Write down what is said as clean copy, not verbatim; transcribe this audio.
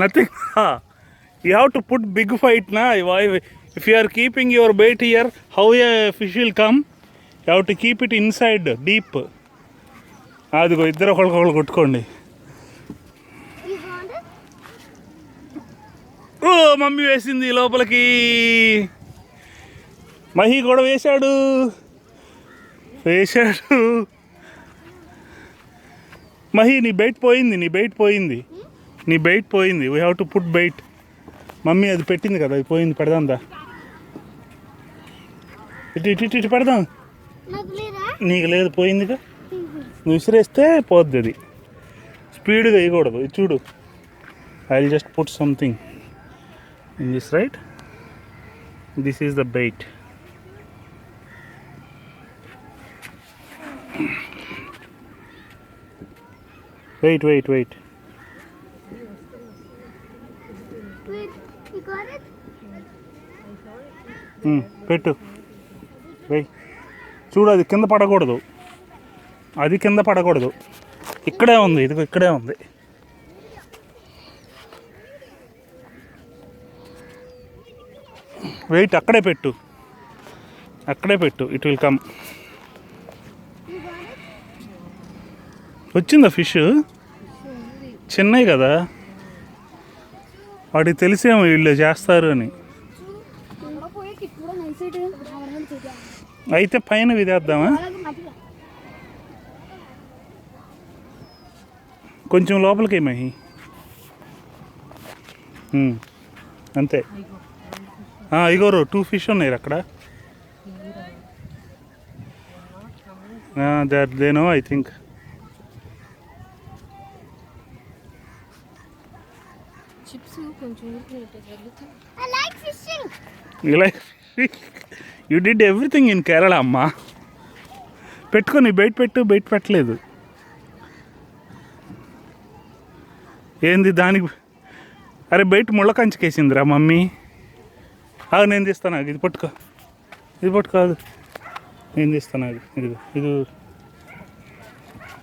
Nothing. You have to put big fight na. If you are keeping your bait here, how a fish will come? You have to keep it inside, deep. అదిగో ఇద్దరు ఒకళ్ళకొకళ్ళు కొట్టుకోండి. ఓ mummy వేసింది లోపలికి. మహి కూడా వేశాడు. మహి నీ bait పోయింది. We have to put bait. Mummy అది పెట్టింది కదా, అది పోయింది. పెడదాందా? ఇటు పెడదాం. నీకు లేదు, పోయిందిగా. నువ్వు విసిరేస్తే పోద్ది అది. స్పీడ్గా వేయకూడదు. ఇది చూడు. I will just put something in this, right? This is the bait. Wait. పెట్టు. వెయ్. చూడు, అది కింద పడకూడదు. ఇక్కడే ఉంది. ఇదిగో ఇక్కడే ఉంది. వెయిట్ అక్కడే పెట్టు. It will come. వచ్చిందా ఫిష్? చిన్నవి కదా, వాడికి తెలిసేమో వీళ్ళు చేస్తారు అని. అయితే పైన విదేద్దామా? కొంచెం లోపలికి మహి. అంతే. ఇగోరు 2 fish ఉన్నాయి అక్కడ. They know, I think. You did everything in Kerala, అమ్మా. పెట్టుకొని బయట పెట్టలేదు. ఏంది దానికి? అరే బయట ముళ్ళ కంచికేసిందిరా మమ్మీ. నేను తీస్తాను. ఇది పట్టుకో. నేను తీస్తాను. ఇది